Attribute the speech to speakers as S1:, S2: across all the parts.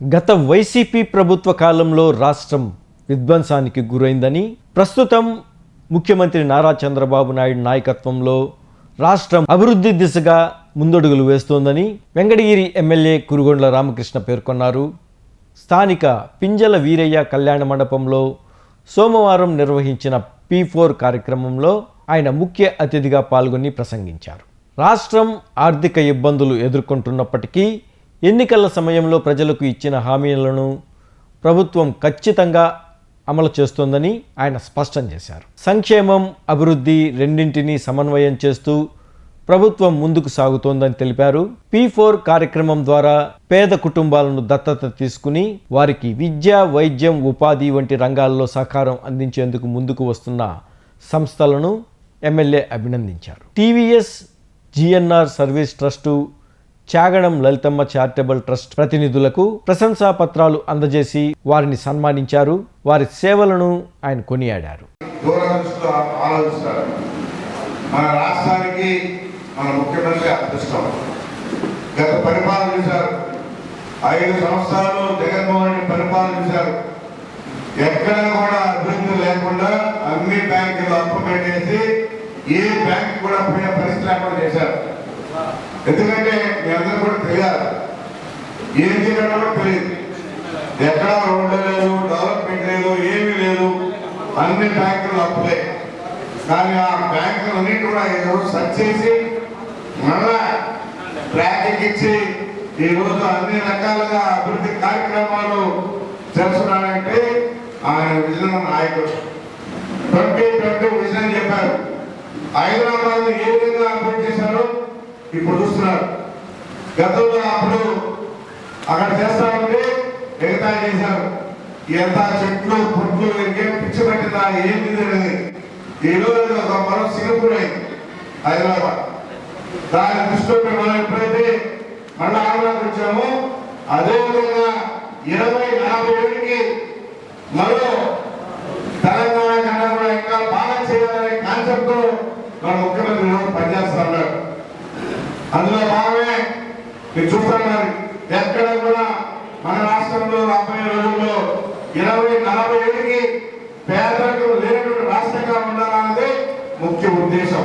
S1: గత వైసీపీ ప్రభుత్వ కాలంలో రాష్ట్రం విధ్వంసానికి గురైందని, ప్రస్తుతం ముఖ్యమంత్రి నారా చంద్రబాబు నాయుడు నాయకత్వంలో రాష్ట్రం అభివృద్ధి దిశగా ముందడుగులు వేస్తోందని వెంకటగిరి ఎమ్మెల్యే కురుగొండ్ల రామకృష్ణ పేర్కొన్నారు. స్థానిక పింజల వీరయ్య కళ్యాణ మండపంలో సోమవారం నిర్వహించిన P4 కార్యక్రమంలో ఆయన ముఖ్య అతిథిగా పాల్గొని ప్రసంగించారు. రాష్ట్రం ఆర్థిక ఇబ్బందులు ఎదుర్కొంటున్నప్పటికీ ఎన్నికల సమయంలో ప్రజలకు ఇచ్చిన హామీలను ప్రభుత్వం ఖచ్చితంగా అమలు చేస్తోందని ఆయన స్పష్టం చేశారు. సంక్షేమం, అభివృద్ధి రెండింటినీ సమన్వయం చేస్తూ ప్రభుత్వం ముందుకు సాగుతోందని తెలిపారు. P4 కార్యక్రమం ద్వారా పేద కుటుంబాలను దత్తత తీసుకుని వారికి విద్య, వైద్యం, ఉపాధి వంటి రంగాల్లో సహకారం అందించేందుకు ముందుకు వస్తున్న సంస్థలను ఎమ్మెల్యే అభినందించారు. TVS GNR service trust, చాగడం Lalithamma charitable trust ప్రతినిధులకు ప్రశంసా పత్రాలు అందజేసి వారిని సన్మానించారు. వారి సేవలను ఆయన కొనియాడారు.
S2: మన రాష్ట్రానికి మన ముఖ్యమంత్రి అదృష్టం. గత పరిపాలన చూశారు, 5 సంవత్సరాలు జగన్మోహన్ రెడ్డి పరిపాలన చూశారు. ఎక్కడ కూడా అభివృద్ధి లేకుండా అన్ని బ్యాంకులు అప్పు పెట్టేసి ఏ బ్యాంక్ కూడా పోయిన పరిస్థితి లేకుండా చేశారు. ఎందుకంటే మీ అందరూ కూడా తెలియాలి, ఏం చేయాలో కూడా తెలియదు. ఎక్కడ రోడ్డు లేదు, డెవలప్మెంట్ లేదు, ఏమీ లేదు, అన్ని బ్యాంకులు అప్పులే. కానీ ఆ బ్యాంకులన్నింటి కూడా ఈరోజు సర్చ్ చేసి మళ్ళా ట్రాకింగ్ ఇచ్చి ఈరోజు అన్ని రకాలుగా అభివృద్ధి కార్యక్రమాలు చేస్తున్నాడంటే ఆయన విజన్ నాయకుడు. 2020 విజన్ చెప్పారు. హైదరాబాద్ ఏ విధంగా అభివృద్ధి చేశారో ఇప్పుడు చూస్తున్నారు. గతంలో అప్పుడు అక్కడ చేస్తా ఉంటే మిగతా చేశారు. ఎంత చెట్లు పుట్లు ఇంకేం పిచ్చి పట్టిందా ఏమి తెలియదు. ఈరోజు ఒక మరో సింగపూర్ అయింది హైదరాబాద్. దాని దృష్టిలో మనం ఎప్పుడైతే మళ్ళీ ఆంధ్రాకి వచ్చామో అదేవిధంగా 20-40 ఏళ్ళకి మరో తెలంగాణ కన్నా కూడా ఇంకా బాగా చేయాలనే కాన్సెప్ట్ తో మన ముఖ్యమంత్రి పనిచేస్తా ఉన్నారు. అందులో భాగమే మీరు చూస్తున్నారు, ఎక్కడ కూడా మన రాష్ట్రంలో రాబోయే రోజుల్లో 20-40 ఏళ్ళకి పేదలకు లేనటువంటి రాష్ట్రంగా ఉండాలన్నది ముఖ్య ఉద్దేశం.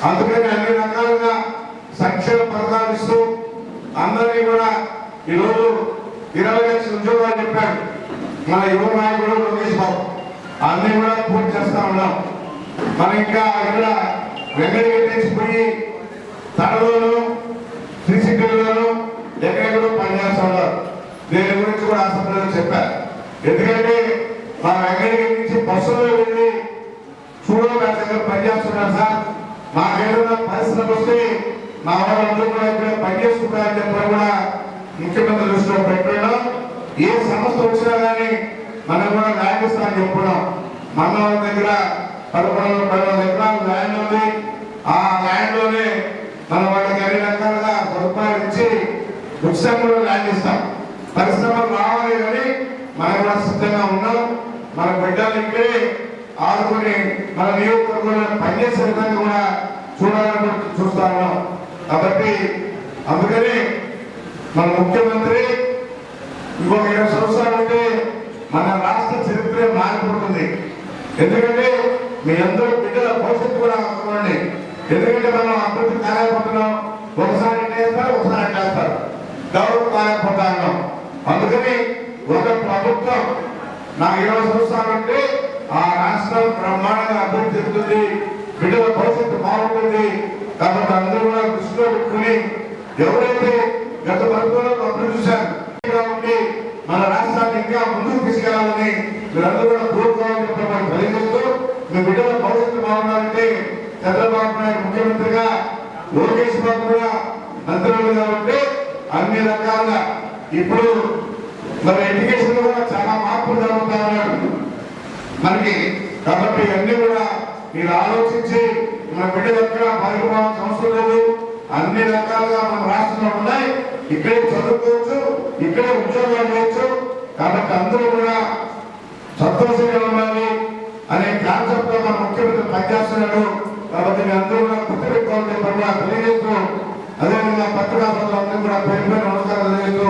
S2: అందుకని అన్ని రకాలుగా సంక్షేమ పథకాలు ఇస్తూ అందరినీ కూడా ఈరోజు 20 లక్షల ఉద్యోగాలు చెప్పాడు మన యువ నాయకుడు లోకేష్ బాబు. అన్ని కూడా పూర్తి చేస్తా ఉన్నాం. మనం ఇంకా ఇక్కడ వెంకటగిరి నుంచి పోయి తడలోను, శ్రీశైలంలోను ఎక్కడెక్కడో పనిచేస్తా ఉన్నారు. దీని గురించి కూడా అసెంబ్లీలో చెప్పారు. ఎందుకంటే మా వెంకటగిరి నుంచి బస్సులో వెళ్ళి చూడడానికి దగ్గర పనిచేస్తున్నారు సార్, మాకేదైనా పరిశ్రమ వస్తే మా వాళ్ళందరూ కూడా ఇక్కడ పనిచేసుకుంటారని చెప్పి కూడా ముఖ్యమంత్రి దృష్టిలో పెట్టుకున్నాం. ఏ సంస్థ వచ్చినా కానీ మనం కూడా ల్యాండ్ ఇస్తామని చెప్పుకున్నాం. మన వాళ్ళ దగ్గర 11 ఎకరాలు ల్యాండ్ ఉంది. ఆ ల్యాండ్ లోనే మన వాళ్ళకి అన్ని రకాలుగా సదుపాయాలు ఇచ్చి ఉచితంగా ల్యాండ్ ఇస్తాం. పరిశ్రమలు రావాలి కానీ మనం కూడా సిద్ధంగా ఉన్నాం. మన బిడ్డలు ఇక్కడే ఆడుకొని మన నియోజకవర్గంలో పనిచేసే విధంగా కూడా చూడాలని చూస్తా ఉన్నాం. కాబట్టి అందుకని మన ముఖ్యమంత్రి ఇంకొక 20 సంవత్సరాలు ఉంటే మన రాష్ట్ర చరిత్ర మారిపోతుంది. ఎందుకంటే మీ అందరూ బిడ్డల భవిష్యత్తు కూడా అనుకోండి. ఎందుకంటే మనం అభివృద్ధి కాలేకపోతున్నాం. ఒకసారి చేస్తారు, ఒకసారి చేస్తారు, డెవలప్ కాలేకపోతా ఉన్నాం. అందుకని ఒక ప్రభుత్వం నాకు 20 సంవత్సరాలు ఉంటే ఆ రాష్ట్రం బ్రహ్మాండంగా అభివృద్ధి చెందుతుంది, బిడ్డల భవిష్యత్తు బాగుంటుంది. కాబట్టి అందరూ కూడా దృష్టిలో పెట్టుకుని ఎవరైతే గత ప్రభుత్వంలో అభివృద్ధి చూశారు మన రాష్ట్రాన్ని ఇంకా ముందుకు తీసుకెళ్లాలని మీరందరూ కూడా కోరుకోవాలని చెప్పి తెలియజేస్తూ, మీ బిడ్డల భవిష్యత్తు బాగుండాలంటే చంద్రబాబు నాయుడు ముఖ్యమంత్రిగా, లోకేష్ బాబు కూడా మంత్రులుగా ఉంటే అన్ని రకాలుగా ఇప్పుడు మన ఎడ్యుకేషన్ కూడా చాలా మార్పులు జరుగుతా ఉన్నాడు మనకి. కాబట్టి అన్ని కూడా మీరు ఆలోచించి మన బిడ్డలు ఎక్కడ బాధిపోవాల్సిన అవసరం లేదు. అన్ని రకాలుగా మన రాష్ట్రంలో ఉన్నాయి. ఇక్కడే చదువుకోవచ్చు, ఇక్కడే ఉద్యోగాలు చేయొచ్చు. కాబట్టి అందరూ కూడా సంతోషంగా ఉండాలి అనే కాన్సెప్ట్ తో మన ముఖ్యమంత్రి పనిచేస్తున్నాడు. కాబట్టి మీ అందరూ కూడా గుర్తుపెట్టుకోవాలని తెలియజేస్తూ, అదేవిధంగా పత్రికా సోదరులందరూ కూడా పేరు నమస్కారం తెలియజేస్తూ